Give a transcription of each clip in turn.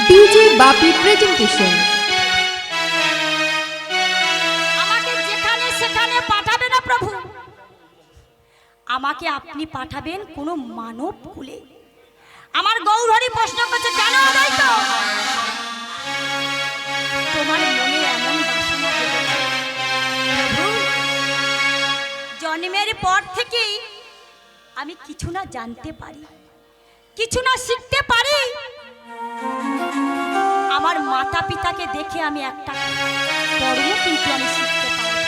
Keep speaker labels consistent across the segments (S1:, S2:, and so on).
S1: DJ বাপি presentation.
S2: আমাকে যেখানে সেখানে পাঠাবে না প্রভু, আমাকে আপনি পাঠাবেন কোন মানব কুলে। আমার গৌরহরি প্রশ্ন করছে, কেন অদ্বৈত তোমার মনে এমন বাসনা জেগেছে? প্রভু, জন্মের পর থেকেই আমি কিছু না জানতে পারি, কিছু না শিখতে পারি। আমার মাতা পিতাকে দেখে আমি একটা কর্ম কিন্তু আমি শিখতে পারি।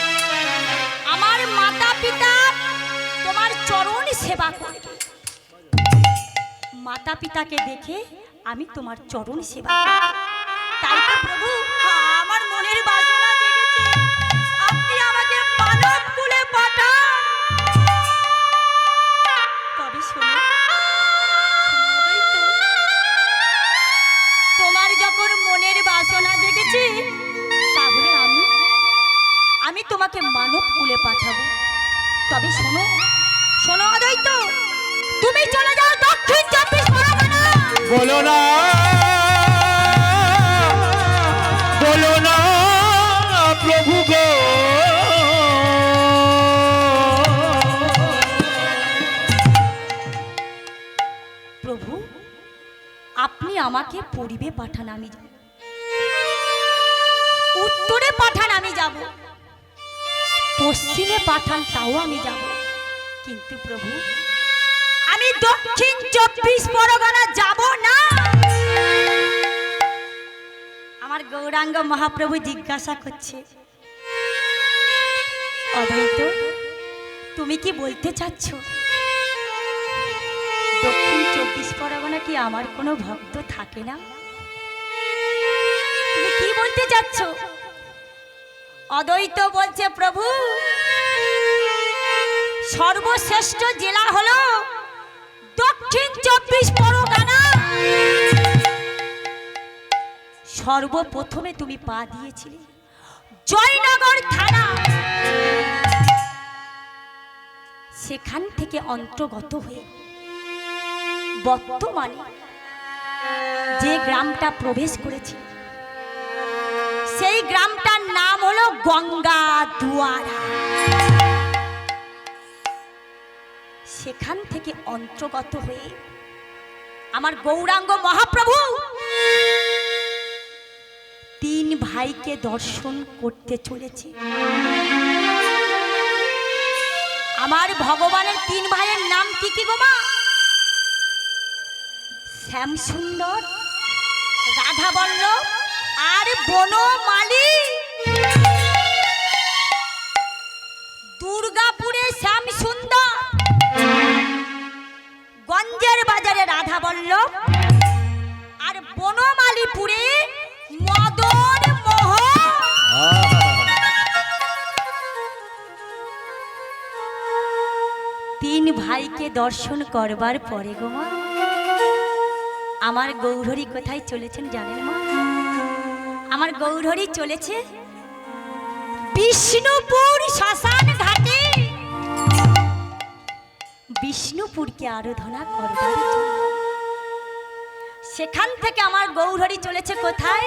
S2: আমার মাতা পিতা তোমার চরণ সেবা করবে, মাতা পিতাকে দেখে আমি তোমার চরণ সেবা করব। তাই তো প্রভু আমার মনের বাসনা জেগেছে, আপনি আমাকে মানব কুলে পাঠান। তবে শোনো, তোমার যখন মনের বাসনা জেগেছে, তাহলে আমি তোমাকে মানব কুলে পাঠাবো। তবে শোনো শোনো অদ্বৈত, তুমি চলে যাও দক্ষিণ 24 পরগনা।
S3: বলো না, বলো না প্রভু গো,
S2: প্রভু আপনি আমাকে পূর্বে পাঠান আমি যাব, উত্তরে পাঠান আমি যাব, পশ্চিমে পাঠান তাও আমি যাব, কিন্তু প্রভু আমি দক্ষিণ 24 পরগনা যাব না। আমার গৌরাঙ্গ মহাপ্রভু জিজ্ঞাসা করছে, অদ্বৈত তুমি কি বলতে চাচ্ছ দক্ষিণ 24 পরগনা কি আমার কোনো ভক্ত থাকে না? তুমি কি বলতে চাচ্ছ? অদ্বৈত বলছে, প্রভু সর্বশ্রেষ্ঠ জেলা হলো দক্ষিণ 24 পরগনা। সর্বপ্রথমে তুমি পা দিয়েছিলে জয়নগর থানা, সেখান থেকে অন্তর্গত হয়ে বর্তমানে যে গ্রামটা প্রবেশ করেছে সেই গ্রামটার নাম হলো গঙ্গা দুয়ারা। সেখান থেকে অন্তর্গত হয়ে আমার গৌরাঙ্গ মহাপ্রভু 3 ভাইকে দর্শন করতে চলেছে। আমার ভগবানের 3 ভাইয়ের নাম কি কি গো মা? শ্যামসুন্দর, রাধাবল্লভ আর বনমালী। দুর্গাপুরে শ্যামসুন্দর, গঞ্জের বাজারে রাধাবল্লভ আর বনমালীপুরে মদন মোহন। 3 ভাইকে দর্শন করবার পরে গো মা আমার গৌরহরি কোথায় চলেছেন জানেন মা? আমার গৌরহরি চলেছে বিষ্ণুপুর শ্মশান ঘাটে, বিষ্ণুপুরকে আরাধনা করবার জন্য। সেখান থেকে আমার গৌরহরি চলেছে কোথায়?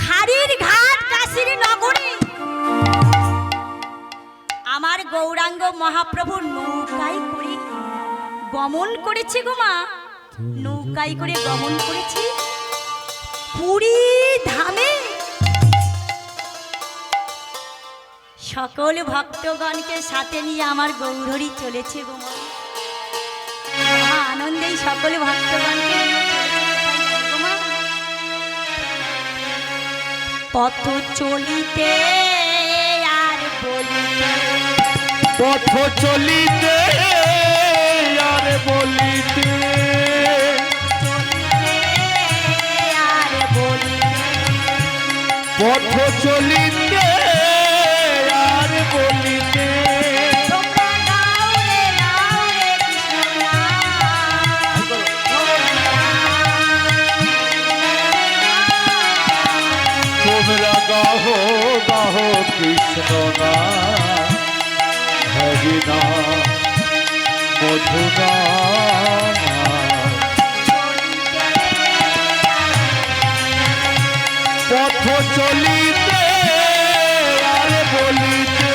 S2: খাড়ির ঘাট কাশীর নগরে। আমার গৌরাঙ্গ মহাপ্রভুর নৌকায় করে গমন করেছে গো মা, নৌকায় করে গমন করেছি পুরী ধামে। সকল ভক্তগণকে সাথে নিয়ে আমার গৌরহরি চলেছে গো মা। আনন্দেই সকল ভক্তগণকে নিয়ে চলেছে গো মা। পথ চলিতে আর বলিতে,
S3: পথ চলিতে আর বলিতে,
S2: আর বলিতে,
S3: পথ চলিতে আর বলিতে,
S2: তোমরা গাও রে কৃষ্ণ নাম।
S3: তোমরা গাহো গাহো কৃষ্ণ নাম, হরি নাম মধু নাম। চলিতে আর বলিতে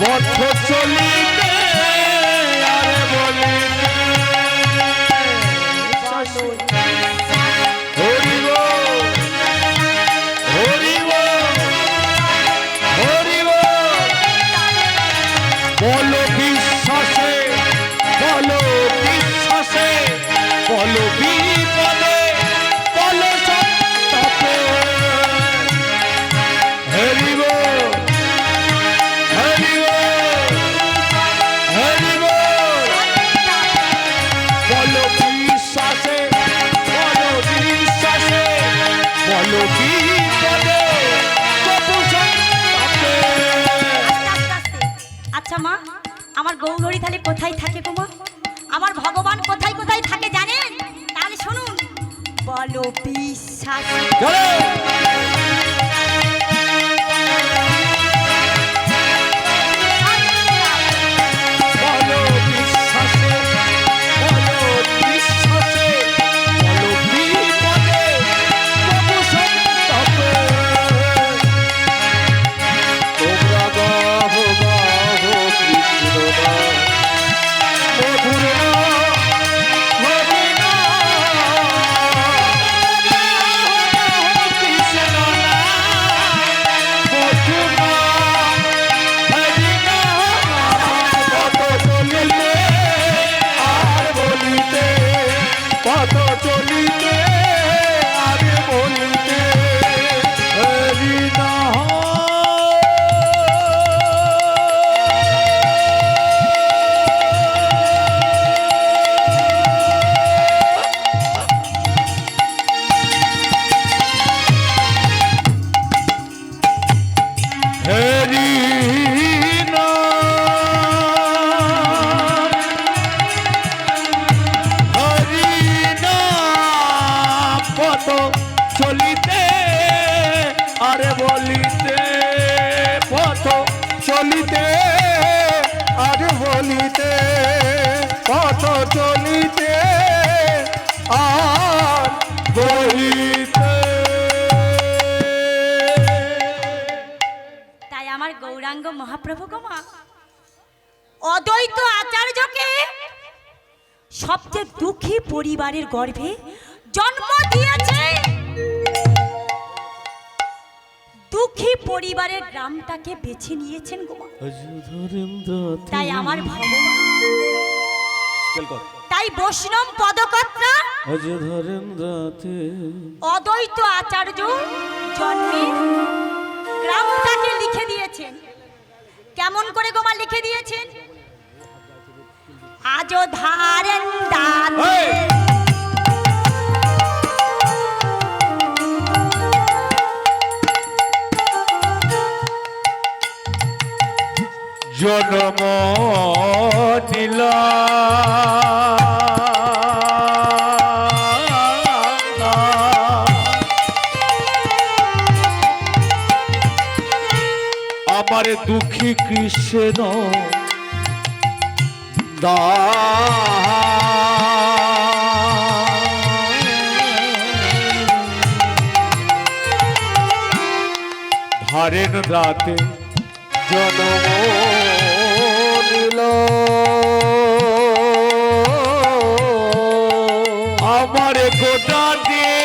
S3: পথ চলিতে আর বলিতে হরিব হরিব হরিব বলো বিশ্বাসে বলো বিশ্বাসে বলো বিপদে বলো সত্তাপে হরিব হরিব হরিব বলো বিশ্বাসে বলো বিশ্বাসে বলো বিপদে তবু সত্তাপে।
S2: আচ্ছা মা, আমার গৌরহরি তাহলে কোথায় থাকে গো মা? আমার ভগবান কোথায় কোথায় থাকে জানেন? তাহলে শুনুন, বলো বিশ্বাস
S3: চলো বলো বিশ্বাসে বলো বিশ্বাসে বলো বিপদে তবু সত্তাপে তোমরা গাহ গাহ কৃষ্ণ নাম মধুর নাম হরি নাম কৃষ্ণ নাম মধুর নাম হরি নাম কত চলিতে আর বলিতে কত চলিতে আর বলিতে হরি নাম হরি নাম হরি নাম কত চলিতে আর বলিতে পথ চলিতে আর বলিতে পথ চলিতে আর বলিতে।
S2: তাই আমার গৌরাঙ্গ মহাপ্রভু গো মা অদ্বৈত আচার্যকে সবচেয়ে দুঃখী পরিবারের গর্ভে জন্ম দিয়েছে। দুঃখী পরিবারের গ্রামটাকে বেছে নিয়েছেন গো মা। তাই আমার ভগবান তাই বৈষ্ণব পদকর্তা অদ্বৈত আচার্য জন্মে গ্রামটাকে লিখে দিয়েছেন। কেমন করে গোমা লিখে দিয়েছেন? আজো ধারেন দাঁতে
S3: জন্ম নিল আমার দুঃখী কৃষ্ণ ধারেন রাতে জন্ম নিল আমার গোটা দিয়ে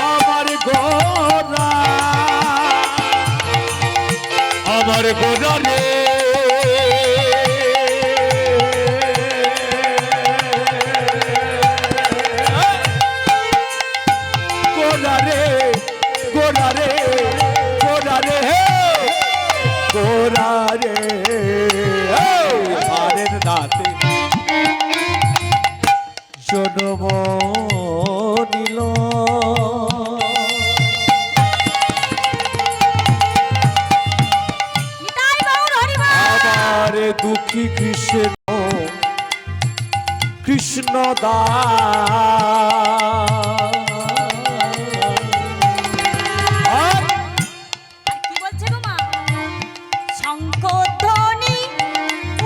S3: আমার গোদা রে গোদা রে গোদা রে গোদা রে গোদা রে আরের রাতে জন্ম নিল দুঃখী কৃষ্ণ দাস।
S2: আর কি বলছে গো মা? শঙ্খধ্বনি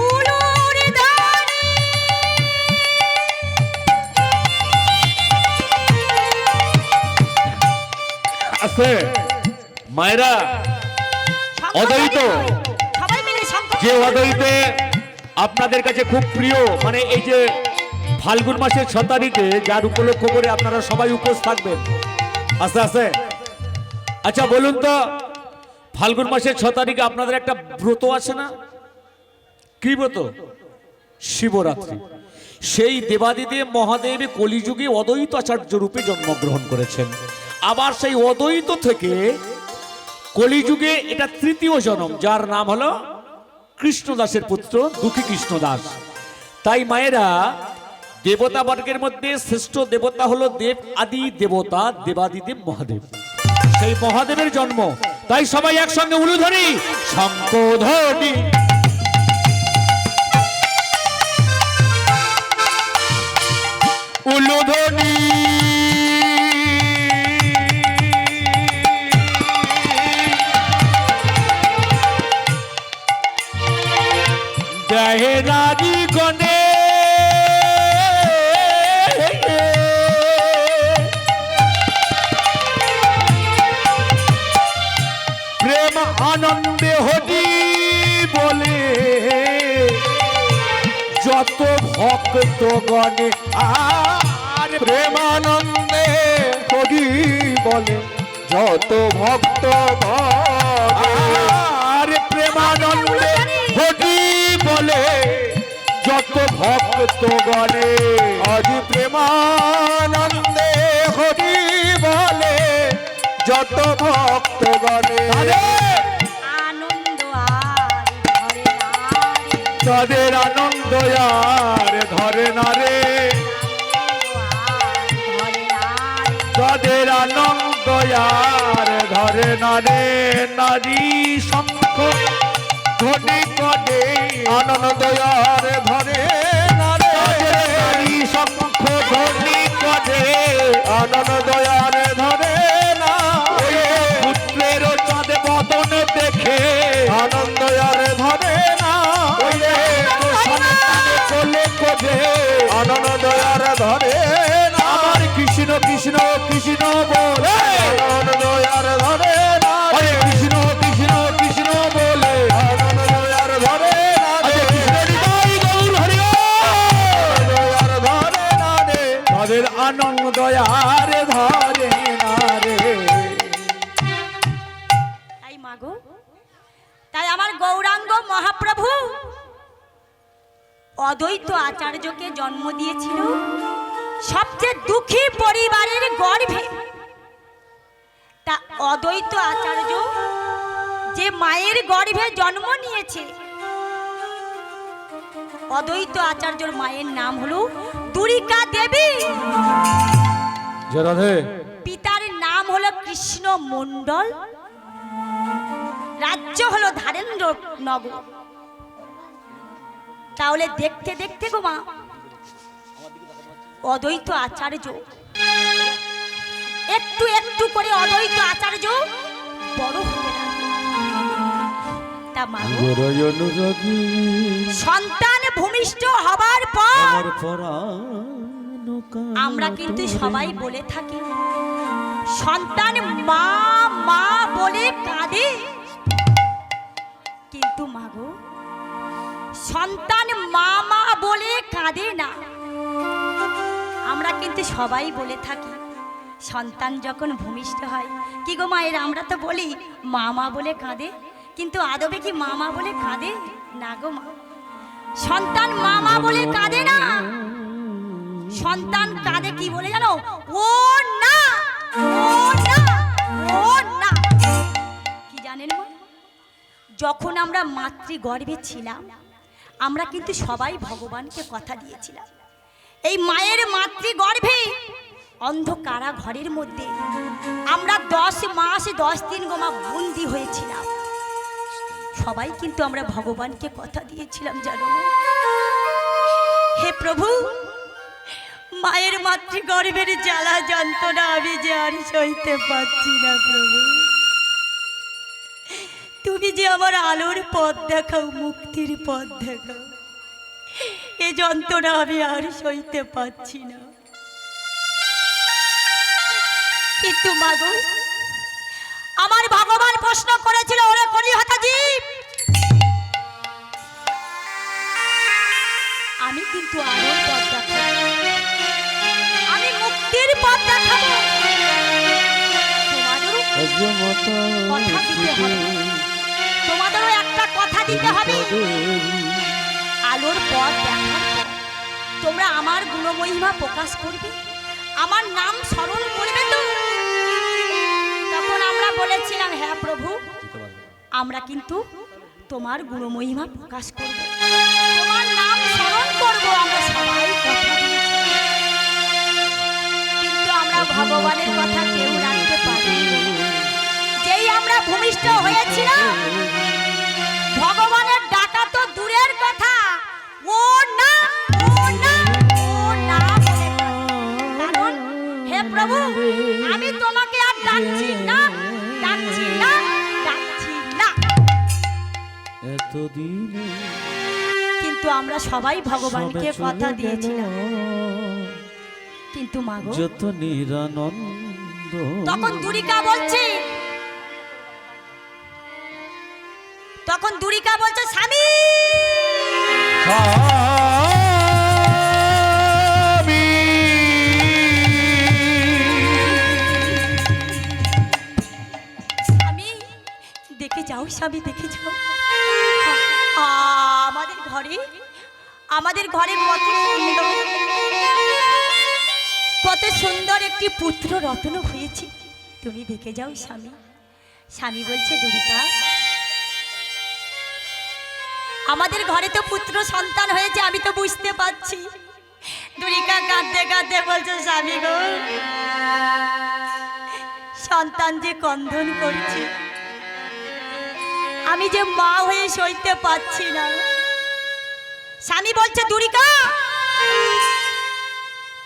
S2: উলুর ধ্বনি।
S3: আছে মায়েরা অদ্বৈত,
S2: সবাই মিলে শঙ্খ
S3: যে অদ্বৈতে আপনাদের কাছে খুব প্রিয়, মানে এই যে ফাল্গুন মাসের 6 তারিখে যার উপলক্ষ করে আপনারা সবাই উপোস থাকবেন। আস্তে আস্তে আচ্ছা বলুন তো, ফাল্গুন মাসের 6 তারিখে আপনাদের একটা ব্রত আছে না? কি ব্রত? শিবরাত্রি। সেই দেবাদিদেব মহাদেব কলিযুগে অদ্বৈত আচার্য রূপে জন্মগ্রহণ করেছেন। আবার সেই অদ্বৈত থেকে কলিযুগে এটা তৃতীয় জন্ম, যার নাম হলো কৃষ্ণদাসের পুত্র দুঃখী কৃষ্ণদাস। তাই মায়েরা দেবতা বর্গের মধ্যে শ্রেষ্ঠ দেবতা হলো দেব আদি দেবতা দেবাদিদেব মহাদেব, সেই মহাদেবের জন্ম। তাই সবাই একসঙ্গে উলুধ্বনি শঙ্খধ্বনি উলুধ্বনি জয় রাজি গণে প্রেম আনন্দে হরি বলে যত ভক্ত গণে, আর প্রেমানন্দে হরি বলে যত ভক্ত আর প্রেমানন্দে হরি বলে যত ভক্ত গণে, আজ প্রেমানন্দে হরি বলে যত ভক্ত গণে।
S2: আনন্দ আর ধরে না রে,
S3: তাদের আনন্দ আর ধরে না রে, তাদের আনন্দ আর ধরে না রে। নারী শঙ্খ ধ্বনি করে আনন্দ আর ধরে না রে, নারী শঙ্খ ধ্বনি করে আনন্দ আর ধরে না। পুত্রের চাঁদ বদন দেখে আনন্দ আর ধরে না, চলে কোজে আনন্দ আর ধরে না। আমার কৃষ্ণ কৃষ্ণ কৃষ্ণ বলে আনন্দ আর ধরে না, কৃষ্ণ কৃষ্ণ কৃষ্ণ বলে আনন্দ আর ধরে না। তাদের আনন্দ আর ধরে না রে।
S2: তাই মাগো, তাই আমার গৌরাঙ্গ মহাপ্রভু অদ্বৈত আচার্যকে জন্ম দিয়েছিল সবচেয়ে দুঃখী পরিবারের গর্ভে। তা অদ্বৈত আচার্য যে মায়ের গর্ভে জন্ম নিয়েছে, অদ্বৈত আচার্যর মায়ের নাম হলো দুরিকা দেবী, পিতার নাম হলো কৃষ্ণ মণ্ডল, রাজ্য হলো ধারেন্দ্র নগর। তাহলে দেখতে দেখতে গো মা অদ্বৈত আচার্য একটু একটু করে অদ্বৈত আচার্য বড় হতে লাগলো। তা মা সন্তান ভূমিষ্ঠ হবার পর আমরা কিন্তু সবাই বলে থাকি সন্তান মা মা বলে কাঁদে, কিন্তু মাগো সন্তান মা মা বলে কাঁদে না। আমরা কিন্তু সবাই বলে থাকি সন্তান যখন ভূমিষ্ঠ হয়, কি গো মায়ের আমরা তো বলি মা মা বলে কাঁদে, কিন্তু আদবে কি মা মা বলে কাঁদে না গো মা? সন্তান মা মা বলে কাঁদে না, সন্তান কাঁদে কি বলে জানো? ও না ও না ও না। কি জানেন মা, যখন আমরা মাতৃগর্ভে ছিলাম আমরা কিন্তু সবাই ভগবানকে কথা দিয়েছিলাম এই মায়ের মাতৃগর্ভে অন্ধকারা ঘরের মধ্যে আমরা 10 মাস 10 দিন গোমা বন্দি হয়েছিলাম। সবাই কিন্তু আমরা ভগবানকে কথা দিয়েছিলাম জানো। হে প্রভু, মায়ের মাতৃগর্ভের জ্বালা যন্ত্রণা আমি যে আর সইতে পারছি না প্রভু। তুমি যে আমার আলোর পথ দেখাও, মুক্তির পথ দেখাও, এ যন্ত্রণা আমি আর সইতে পারছি না। কিন্তু মাগো, আমার ভগবান প্রশ্ন করেছিল, ওরে করি হতা জীব, আমি কিন্তু আলোর পথ দেখাবো, আমি মুক্তির পথ দেখাবো। তোমাদেরও কথা দিতে হবে, তোমাদেরও একটা কথা দিতে হবে। আলোর পথ দেখার পর তোমরা আমার গুণমহিমা প্রকাশ করবে, আমার নাম স্মরণ করবে। তো তখন আমরা বলেছিলাম, হ্যাঁ প্রভু, আমরা কিন্তু তোমার গুণমহিমা প্রকাশ করব, তোমার নাম স্মরণ করব, আমরা সবাই কথা দিয়েছি। কিন্তু আমরা ভগবানের কথা কেউ রাখতে পারি। যেই আমরা ভূমিষ্ঠ হয়েছিলাম, ভগবানের ডাকা তো দূরের কথা, ও না ও না ও না বলে। কারণ হে প্রভু, আমি তোমাকে আর ডাকছি না, ডাকছি না, ডাকছি না। কিন্তু আমরা সবাই ভগবানকে কথা দিয়েছিলাম। কিন্তু মাগো,
S3: যত নিরানন্দ,
S2: তখন দুরিকা বলছে, স্বামী, স্বামী দেখে যাও, স্বামী দেখে যাও, আমাদের ঘরে কত সুন্দর একটি পুত্র রত্ন হয়েছে, তুমি দেখে যাও স্বামী। স্বামী বলছে, দুরিকা, আমাদের ঘরে তো পুত্র সন্তান হয়েছে, আমি তো বুঝতে পারছি। দুরিকা কাঁদতে কাঁদতে বলছে, স্বামী গো, সন্তান যে ক্রন্দন করছে, আমি যে মা হয়ে সইতে পারছি না। স্বামী বলছে, দুরিকা,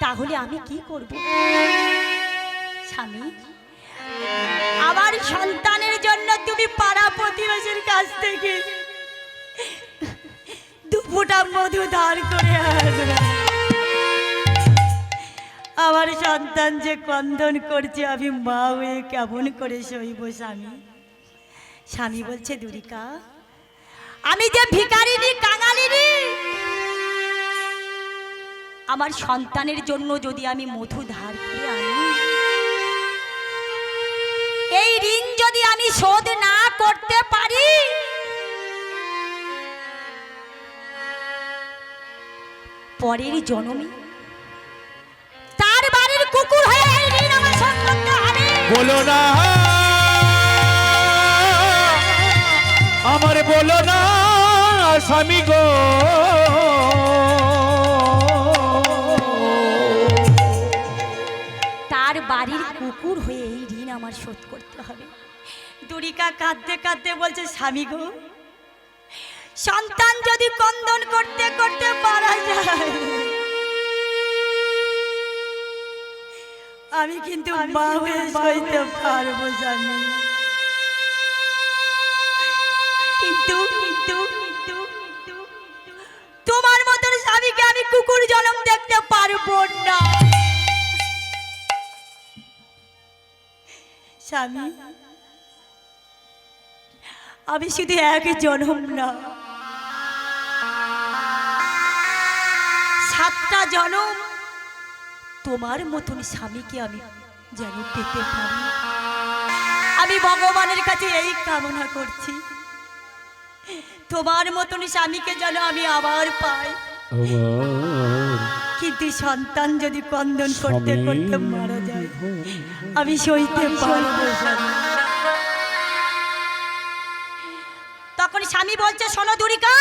S2: তাহলে আমি কি করব? স্বামী, আমার সন্তানের জন্য তুমি পাড়া প্রতিবেশীর কাছ থেকে 2 ফোঁটা মধু ধার করে আনবে। আমার সন্তান যে ক্রন্দন করছে, আমি মা হয়ে কেমন করে সইব স্বামী? স্বামী বলছে, দুরিকা, আমি যে ভিখারিনী, কাঙালিনী, আমার সন্তানের জন্য যদি আমি মধু ধার করে আনি, এই ঋণ যদি আমি শোধ না করতে পারি, পরের জন্মে তার বাড়ির কুকুর হয়ে এই ঋণ আমার শোধ করতে হবে।
S3: বলো না আমার, বলো না স্বামী গো,
S2: তার বাড়ির কুকুর হয়ে এই ঋণ আমার শোধ করতে হবে। দুরিকা কাঁদতে কাঁদতে বলছে, স্বামী গো, সন্তান যদি ক্রন্দন করতে করতে মারা যায়, আমি কিন্তু মা হয়ে সইতে পারবো স্বামী। কিন্তু কিন্তু কিন্তু তোমার মতন স্বামীকে আমি কুকুর জন্ম দেখতে পারবো না। স্বামী, আমি শুধু এক জন্ম না, 7টা জন্ম তোমার মতন স্বামীকে আমি যেন পেতে পারি। আমি ভগবানের কাছে এই কামনা করছি, তোমার মতন স্বামীকে যেন আমি আবার পাই। কিন্তু সন্তান যদি ক্রন্দন করতে করতে মারা যায়, আমি সইতে পারবো না। তখন স্বামী বলছে, শোনো দুরিকা,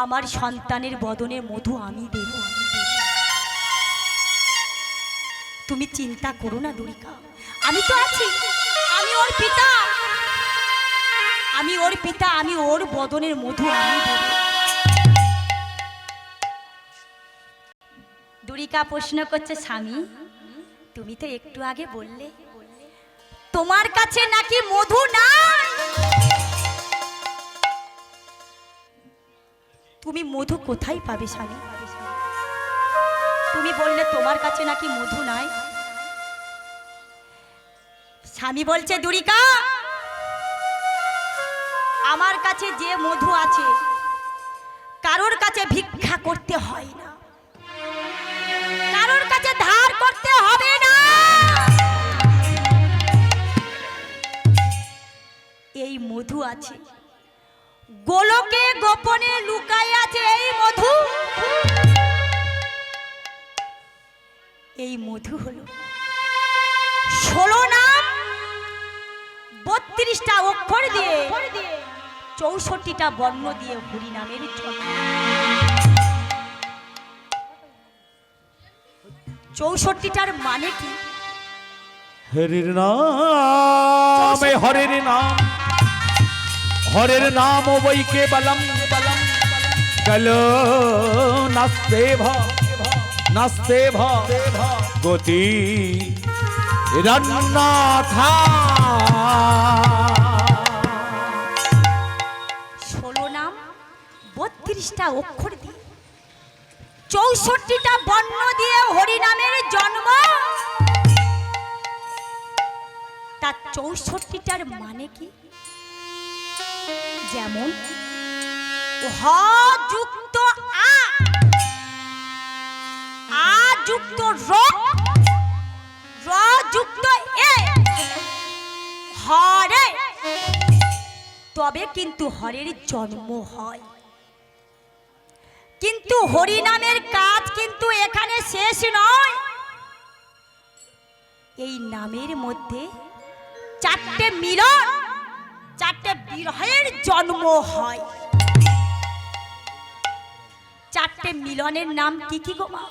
S2: আমার সন্তানের বদনে মধু আমি দেব, তুমি চিন্তা করো না দুরিকা, আমি তো আছি, আমি ওর পিতা, ওর পিতা, আমি ওর বদনের মধু আমি দেব। দুরিকা প্রশ্ন করছে, স্বামী তুমি তো একটু আগে বললে তোমার কাছে নাকি মধু নাই, তুমি মধু কোথায় পাবে স্বামী? তুমি বললে তোমার কাছে নাকি মধু নাই। স্বামী বলছে, দুরিকা আমার কাছে যে মধু আছে কারোর কাছে ভিক্ষা করতে হয় না, কারোর কাছে ধার করতে হবে না। এই মধু আছে গোলকে গোপনে লুকায় আছে, এই মধু, এই মধু হলো 16 নাম 32টা অক্ষর দিয়ে 64টা বর্ণ দিয়ে হরি নামের জন্ম। 64টার মানে কি?
S3: হরির নাম, হরের নাম, হরের নাম বৈকে বলম বলম চলো নাচতে নাচতে গতি রন্নাথা।
S2: 16 নাম 32টা অক্ষর দিয়ে 64টা বর্ণ দিয়ে হরি নামের জন্ম। তার 64টার মানে কি? যেমন হ যুক্ত আ, আ যুক্ত র, র যুক্ত এ, হরে, তবে কিন্তু হরের জন্ম হয়। কিন্তু হরি নামের কাজ কিন্তু এখানে শেষ নয়। এই নামের মধ্যে 4টে মিলন, 4টে বিরহের জন্ম হয়। 4টে মিলনের নাম কি কি গো মা?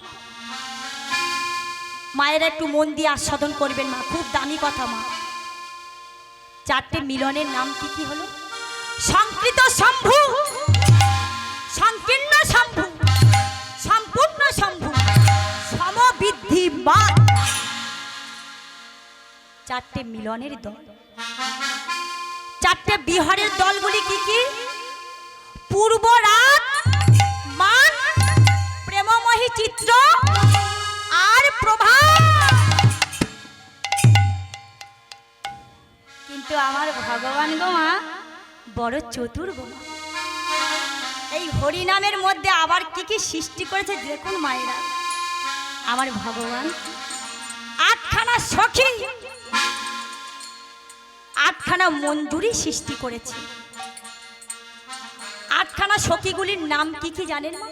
S2: মায়ের একটু মন দিয়ে আস্বাদন করবেন মা, খুব দামি কথা মা। 4টে মিলনের নাম কি কি হলো? সংকৃত শম্ভু, সংকীর্ণ শম্ভু, সম্পূর্ণ শম্ভু, সমবৃদ্ধিমান। 4টে মিলনের দল। 4টে বিহারের দলগুলি কি কি? পূর্ব রাত, মান, প্রেমময়ী চিত্র আর প্রভা। কিন্তু আমার ভগবান গো মা বড় চতুর গো মা। এই হরি নামের মধ্যে আবার কি কি সৃষ্টি করেছে দেখুন মায়েরা। আমার ভগবান 8খানা সখী, 8খানা মঞ্জুরি সৃষ্টি করেছে। 8খানা সখীগুলির নাম কি কি জানেন মা?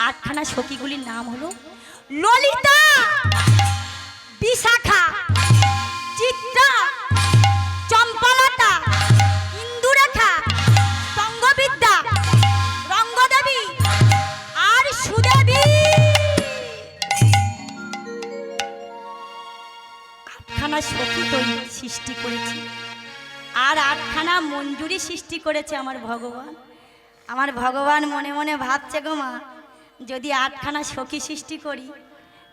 S2: 8খানা সখীগুলির নাম হলো ললিতা, বিশাখা, চিত্রা, চম্পালতা, ইন্দুরেখা, সঙ্গবিদ্যা, রঙ্গদেবী আর সুদেবী। 8খানা সখী তৈরি সৃষ্টি করেছে আর 8খানা মঞ্জুরি সৃষ্টি করেছে আমার ভগবান। আমার ভগবান মনে মনে ভাবছে গো মা, যদি 8খানা সখী সৃষ্টি করি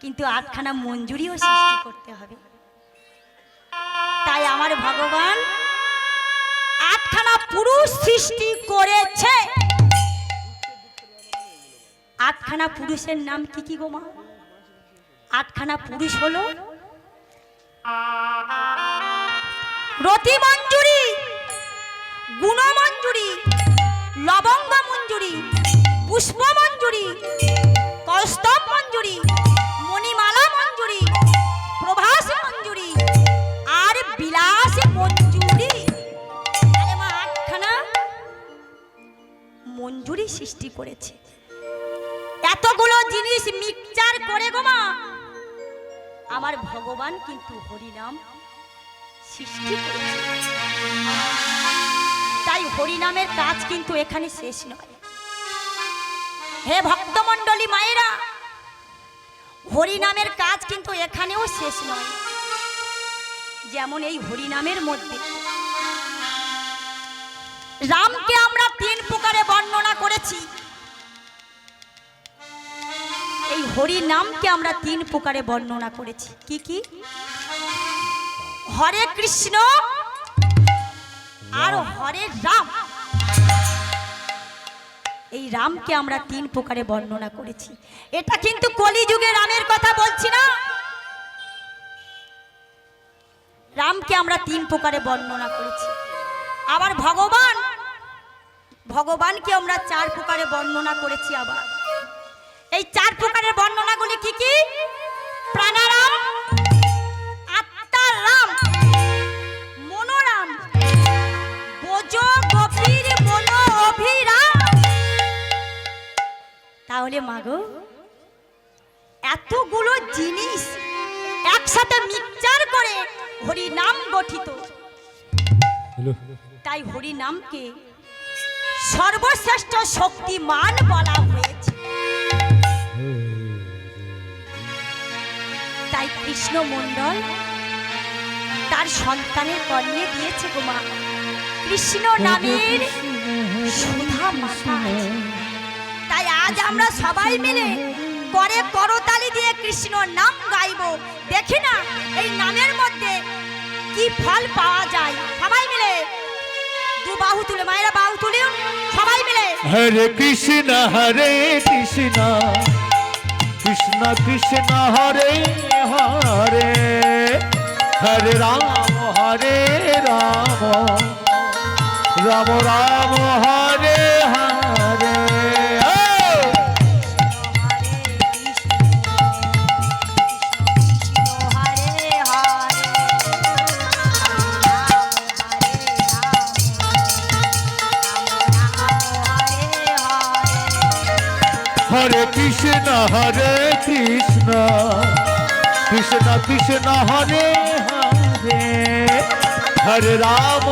S2: কিন্তু 8খানা মঞ্জুরিও সৃষ্টি করতে হবে। তাই আমার ভগবান 8খানা পুরুষ সৃষ্টি করেছে। 8খানা পুরুষের নাম কি কি গো মা? 8খানা পুরুষ হলো রতি মঞ্জুরি, গুণ মঞ্জুরি, লবঙ্গ মঞ্জুরি, পুষ্প মঞ্জুরি, কৌস্তব মঞ্জুরি, মণিমালা মঞ্জুরি, প্রভাস মঞ্জুরি আর বিলাস মঞ্জুরি। তাহলে মা 8খানা মঞ্জুরি সৃষ্টি করেছে। এতগুলো জিনিস মিক্সচার করে গো মা আমার ভগবান কিন্তু হরিনাম সৃষ্টি করেছে। তাই হরিনামের কাজ কিন্তু এখানে শেষ নয়। হে ভক্তমণ্ডলী মায়েরা, হরিনামের কাজ কিন্তু এখানেও শেষ নয়। যেমন এই হরিনামের মধ্যে রামকে আমরা তিন প্রকারে বর্ণনা করেছি, এই হরি নামকে আমরা তিন প্রকারে বর্ণনা করেছি। কি কি? হরে কৃষ্ণ আর হরে রাম। এই রামকে আমরা তিন প্রকারে বর্ণনা করেছি। এটা কিন্তু কলিযুগে রামের কথা বলছি না, রামকে আমরা তিন প্রকারে বর্ণনা করেছি। আবার ভগবানকে আমরা চার প্রকারে বর্ণনা করেছি। আবার এই চার প্রকারের বর্ণনাগুলি কি কি? প্রাণারাম, আত্মারাম, মনোরাম, বোজ গভীর মন অভিরাম। তাহলে মাগো, এতগুলো জিনিস একসাথে মিক্সচার করে হরি নাম গঠিত। তাই হরি নামকে সর্বশ্রেষ্ঠ শক্তিমান বলা হয়েছে। তাই কৃষ্ণ মণ্ডল তার সন্তানের কর্ণে দিয়েছে গো মা, কৃষ্ণ নামের সুধা মাখা আছে। তাই আজ আমরা সবাই মিলে করে করতালি দিয়ে কৃষ্ণ নাম গাইব। দেখি না এই নামের মধ্যে কি ফল পাওয়া যায়। সবাই মিলে দু বাহু তুলে, মায়েরা বাহু তুলে সবাই মিলে
S3: হরে কৃষ্ণ কৃষ্ণ কৃষ্ণ হরে হরে, হরে রাম রাম রাম হরে হরে। হরে কৃষ্ণ কৃষ্ণ কৃষ্ণ হরে হরে, হরে রাম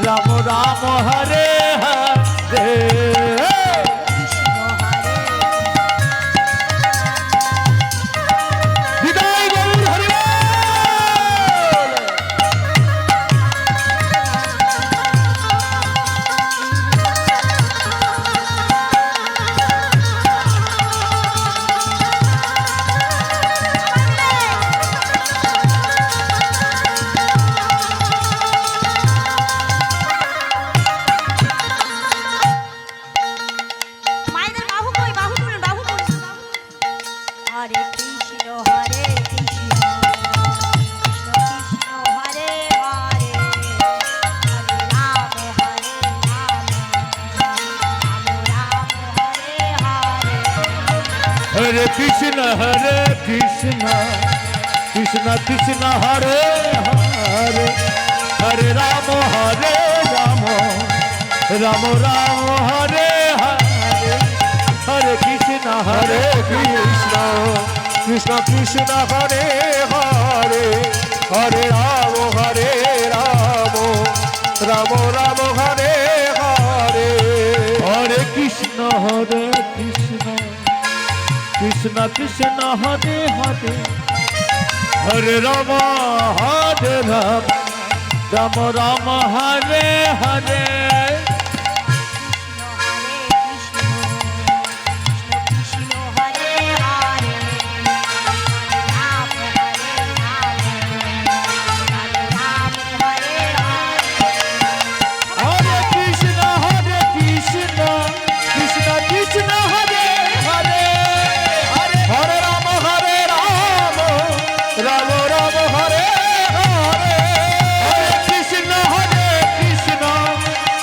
S3: রাম রাম হরে হরে। বিদায় গৌর হরি বল।
S2: মায়েদের বাহু কই? বাহু তুলুন, বাহু তুলুন। হরে কৃষ্ণ কৃষ্ণ কৃষ্ণ হরে হরে, হরে রাম রাম রাম হরে হরে।
S3: হরে কৃষ্ণ কৃষ্ণ কৃষ্ণ হরে হরে, হরে রাম রাম রাম হরে হরে। হরে কৃষ্ণ কৃষ্ণ কৃষ্ণ হরে হরে, হরে রাম রাম রাম হরে হরে। হরে কৃষ্ণ কৃষ্ণ কৃষ্ণ হরে হরে, হরে রাম রাম রাম হরে হরে। হরে কৃষ্ণ কৃষ্ণ কৃষ্ণ হরে হরে, হরে রাম রাম রাম হরে হরে। হরে কৃষ্ণ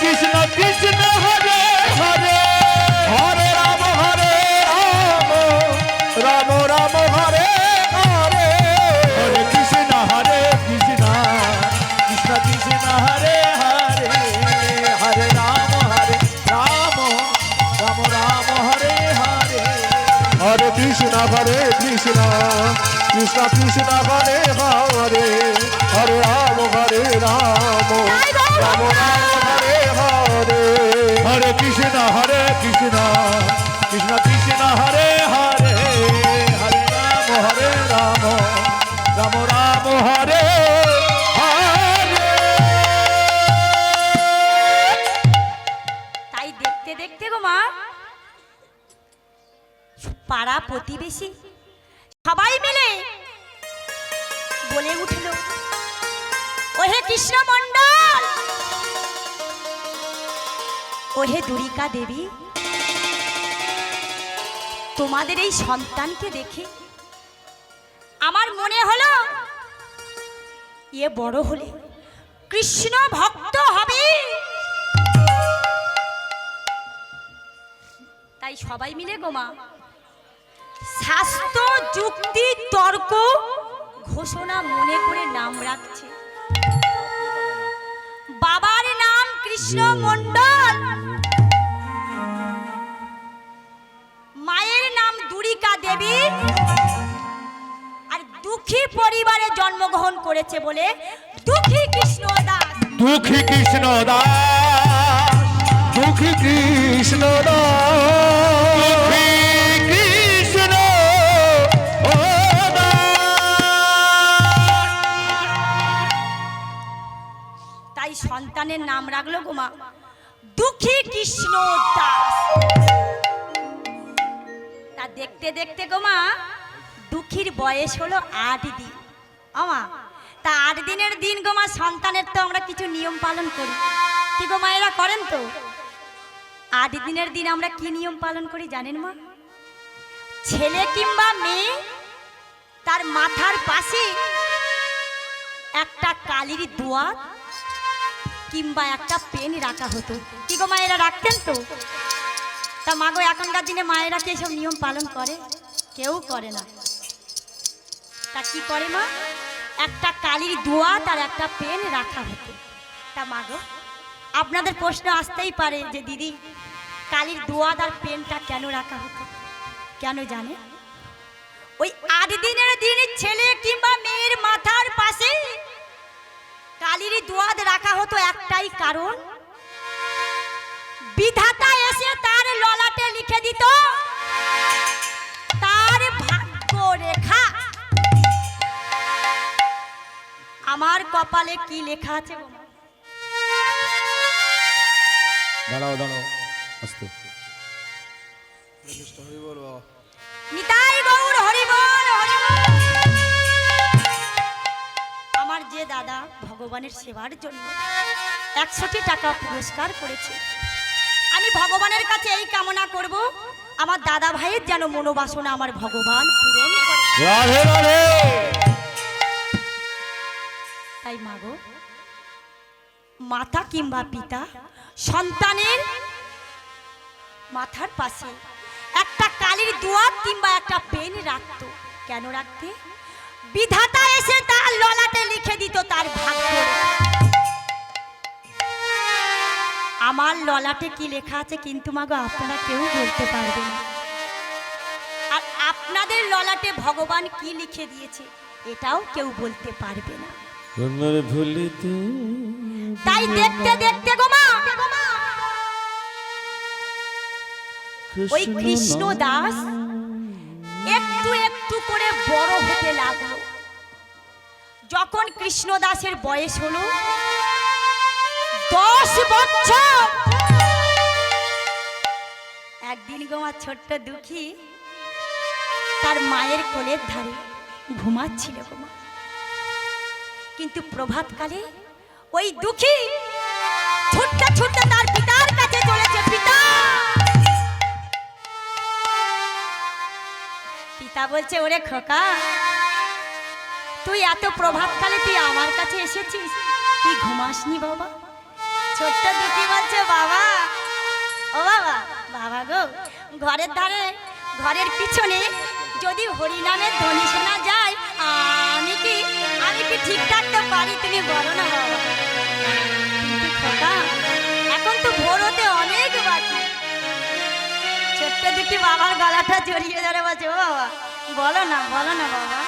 S3: কৃষ্ণ কৃষ্ণ হরে হরে, হরে রাম রাম রাম হরে হরে। হরে কৃষ্ণ কৃষ্ণ কৃষ্ণ হরে হরে, হরে রাম রাম হরে হরে। হরে কৃষ্ণ কৃষ্ণ কৃষ্ণ হরে হরে, হরে রাম রাম হরে হরে। হরে কৃষ্ণ কৃষ্ণ কৃষ্ণ হরে হরে, হরে রাম রাম রাম হরে হরে।
S2: প্রতিবেশী সবাই মিলে বলে উঠল, ওহে কৃষ্ণ মণ্ডল, ওহে দুরিকা দেবী, তোমাদের এই সন্তানকে দেখে আমার মনে হলো এ বড় হলে কৃষ্ণ ভক্ত হবে। তাই সবাই মিলে গোমা শাস্ত্র যুক্তি তর্ক ঘোষণা মনে করে নাম রাখছে। বাবার নাম কৃষ্ণ মণ্ডল, মায়ের নাম দুরিকা দেবী, আর দুঃখী পরিবারে জন্মগ্রহণ করেছে বলে দুঃখী কৃষ্ণ দাস।
S3: দুঃখী কৃষ্ণ দাস, দুঃখী কৃষ্ণ দাস, কৃষ্ণ
S2: তাই সন্তানের নাম রাখলো গোমা দুঃখী কৃষ্ণ দাস। তা দেখতে দেখতে গোমা দুঃখীর বয়স হলো 8 দিন। আমা তা 8 দিনের দিন গোমা সন্তানের তো আমরা কিছু নিয়ম পালন করি, কি গো মায়েরা করেন তো? 8 দিনের দিন আমরা কি নিয়ম পালন করি জানেন মা? ছেলে কিংবা মেয়ে তার মাথার পাশে একটা কালির দোয়াত কিংবা একটা পেন রাখা হতো, কি গো মায়েরা রাখতেন তো? তা মা গো এখনকার দিনে মায়েরা কি এসব নিয়ম পালন করে? কেউ করে না। তা কি করে মা? একটা কালির দোয়াত আর একটা পেন রাখা হতো। তা মা গো আপনাদের প্রশ্ন আসতেই পারে যে দিদি কালির দোয়াত আর পেনটা কেন রাখা হতো? কেন জানে? ওই 8 দিনের দিন ছেলে কিংবা মেয়ের মাথার পাশে কালির দোয়াত রাখা হতো একটাই কারণ, বিধাতা এসে তার ললাটে লিখে দিত তার ভাগ্য রেখা। আমার কপালে কি লেখা আছে?
S3: দাঁড়াও দাঁড়াও, আস্তে।
S2: নিতাই গৌর হরি বল, হরি বল। আমার যে দাদা ভগবানের সেবার জন্য 100টি টাকা পুরস্কার করেছে, আমি ভগবানের কাছে এই কামনা করব আমার দাদা ভাইয়ের যেন মনোবাসনা আমার ভগবান পূরণ করে।
S3: রাধে রাধে।
S2: তাই মাগো মাতা কিংবা পিতা সন্তানের মাথার পাশে একটা কালির দোয়াত কিংবা একটা পেন রাখতো। কেন রাখতে? বিধাতা এসে তার ললাটে লিখে দিত তার ভাগ্য। আমার ললাটে কি লেখা আছে কিন্তু মাগো আপনারা কেউ বলতে পারবে না, আর আপনাদের ললাটে ভগবান কি লিখে দিয়েছে এটাও কেউ বলতে পারবে না। তাই দেখতে দেখতে গোমা ওই কৃষ্ণ দাস একটু একটু করে বড় হতে লাগলো। যখন কৃষ্ণ দাসের বয়স হলো 10 বছর, একদিন গোমা ছোট্ট দুঃখী তার মায়ের কোলের ধারে ঘুমাচ্ছিল গোমা, কিন্তু প্রভাতকালে ওই দুঃখী ছুটতে ছুটতে তার পিতার কাছে চলেছে। পিতা, পিতা বলছে ওরে খোকা, তুই এত প্রভাতকালে তুই আমার কাছে এসেছিস, তুই ঘুমাসনি বাবা? ছোট্ট দুঃখী বলছে বাবা, ও বাবা, বাবা গো ঘরের ধারে ঘরের পিছনে যদি হরিনামের ধ্বনি শোনা যায় আমি কি ঠিক থাকতে পারি? তুমি বলো না বাবা। কিন্তু খোকা এখন তো ভোর হতে অনেক বাকি। ছোট্ট দুঃখী বাবার গলাটা জড়িয়ে ধরে বলছে ও বাবা বলো না, বলো না বাবা,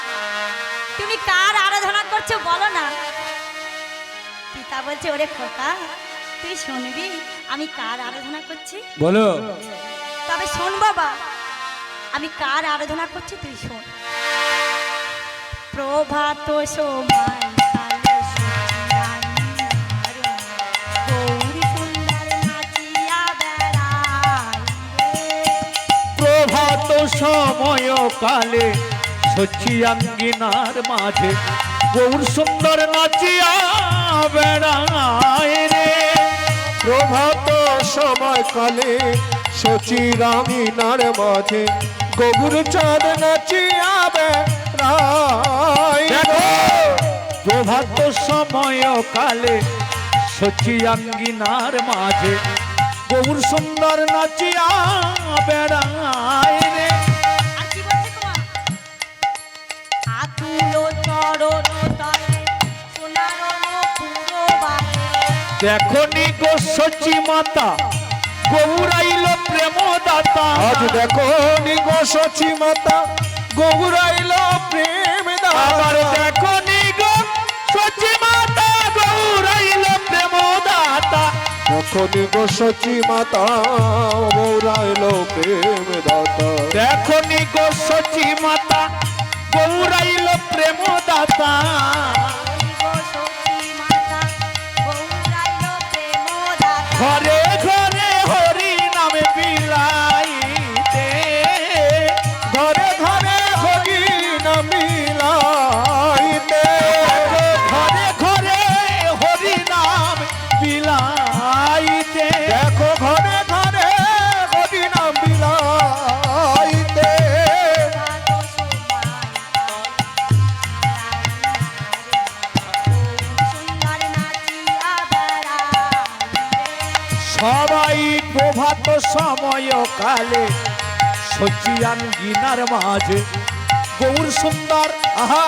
S2: তুমি কার আরাধনা করছো বলো না। পিতা বলছে ওরে খোকা তুই শুনবি আমি কার আরাধনা করছি?
S3: বলো।
S2: তবে শোন বাবা, আমি কার আরাধনা করছি তুই শোন। প্রভাত সময় কালে গৌরী সুন্দর নাচিয়া বেড়ায়,
S3: প্রভাত সময় কালে সচ্ছি আঙ্গিনার মাঝে গৌর সুন্দর নাচিয়া বেড়ায় রে।
S4: প্রভাত সময় কালে সচি রাঙিনার মাঝে গৌর চাঁদ নাচিয়া বেড়ায়
S3: দেখো প্রভাত সময় কালে সচ্ছি আঙ্গিনার মাঝে গৌর সুন্দর নাচিয়া বেড়ায় রে।
S2: আর কি বলছে তোমার? আতুলো চরণ তলে সোনার পুরো বাজে।
S3: দেখো নি গো সচ্ছি মাতা গৌরাইল প্রেম দাতা।
S4: আজ দেখো নিগো সচি মাতা গৌরাইল প্রেম
S3: আবার
S4: দাতা।
S3: দেখো নি গো সচ্ছি মাতা গৌরাইল প্রেম দাতা।
S4: দেখো নিগো সচি মাতা গৌরাইল প্রেম দাতা।
S3: দেখো নি গো সচ্ছি মাতা গৌরাইল প্রেম দাতা।
S2: গো সখী মাতা গৌরাইল প্রেম দাতা।
S3: ঘরে ঘরে হরি নামে বিলাইতে
S4: ঘরে ঘরে হরি নামিলাইতে।
S3: ঘরে ঘরে হরি নাম বিলাইতে।
S4: দেখো ঘরে ঘরে হরি নামিলাইতে।
S2: সুন্দর নাচিয়া বেড়ায়।
S3: সবাই প্রভাত সময় কালে সচিয়ান গিনার মাঝে গৌর সুন্দর আহা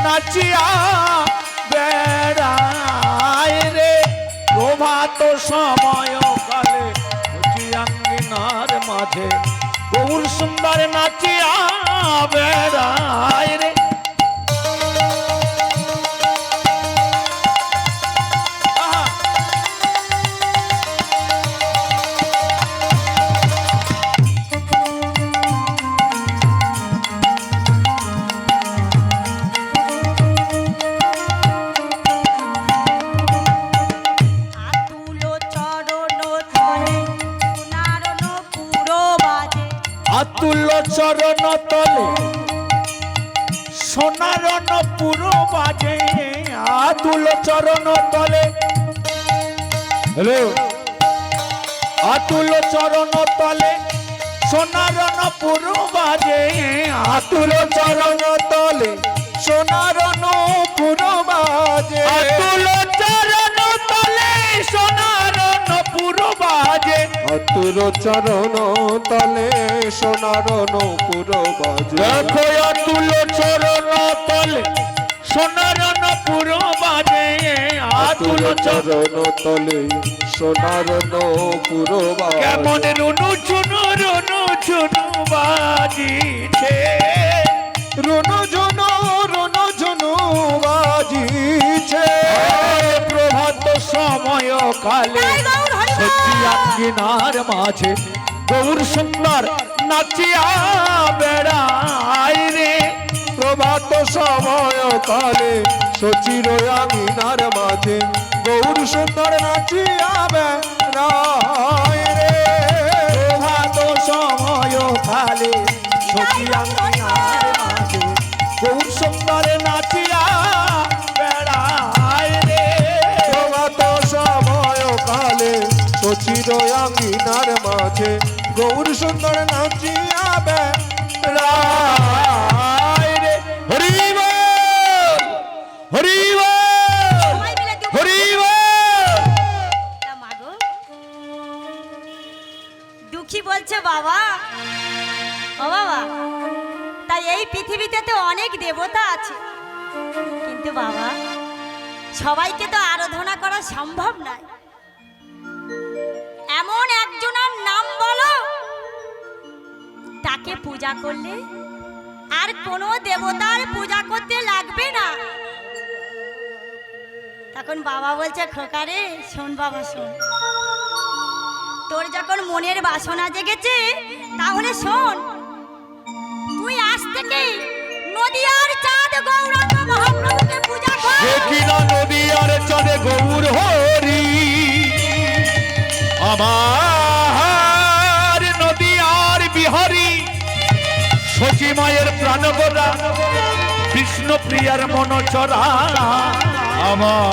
S3: নাচিয়া বেড়ায় রে। প্রভাত সময় কালে সচিয়ান গিনার মাঝে গৌর সুন্দর নাচিয়া বেড়ায় রে। আহা
S2: আতুলো চরণ তলে সোনার পুরো বাজে।
S3: আতুল চরণ তলে সোনার পুরো বাজে। আতুল চরণ তলে হ্যালো আতুল চরণ তলে সোনার পুরো বাজে। আতুল চরণ তলে
S4: সোনার নূপুর বাজে।
S3: আতুল চরণ তলে সোনার পুরো বাজে।
S4: অতুর চরণ তলে সোনার নূপুর বাজে।
S3: দেখো অতুল চরণ তলে সোনার পুরো বাজে। আতুল
S4: অতুর চরণ তলে সোনার নূপুর বাজে।
S3: কেমন রুনু ঝুনু বাজিছে।
S4: রুনু ঝুনু বাজিছে।
S3: প্রভাত সময় কালে
S2: জয় গৌর হরি বল।
S3: সত্যি আঙ্গিনার মাঝে গৌর সুন্দর নাচিয়া বেড়ায় রে।
S4: প্রভাত সময় কালে সচির আঙিনার মাঝে গৌর সুন্দর নাচিয়া বেড়ায় রে।
S3: প্রভাত সময় কালে সত্যি আঙ্গিনার মাঝে গৌর সুন্দর নাচিয়া বেড়ায় রে।
S4: প্রভাত সময় কালে সচির আঙিনার মাঝে গৌর সুন্দর নাচিয়া বেড়ায় রে।
S3: হরি বল হরি বল
S2: সবাই মিলে দুঃখ-
S3: হরি বল।
S2: তা মাগো, দুঃখী বলছে বাবা ও বাবা, তাই এই পৃথিবীতে তো অনেক দেবতা আছে, কিন্তু বাবা সবাইকে তো আরাধনা করা সম্ভব নয়। এমন একজনের নাম বলো তাকে পূজা করলে আর কোনো দেবতার পূজা করতে লাগবে না। তখন বাবা বলছে খোকারে শোন বাবা শোন, তোর যখন মনের বাসনা জেগেছে তাহলে শোন, তুই আজ থেকে নদিয়ার চাঁদ গৌরাঙ্গ মহাপ্রভুকে পূজা কর।
S3: এ কিনা নদী আর চলে গৌর হরি, আমার নদী আর বিহারি শশী মায়ের প্রাণগোরা বিষ্ণু প্রিয়ার মনোচরা আমার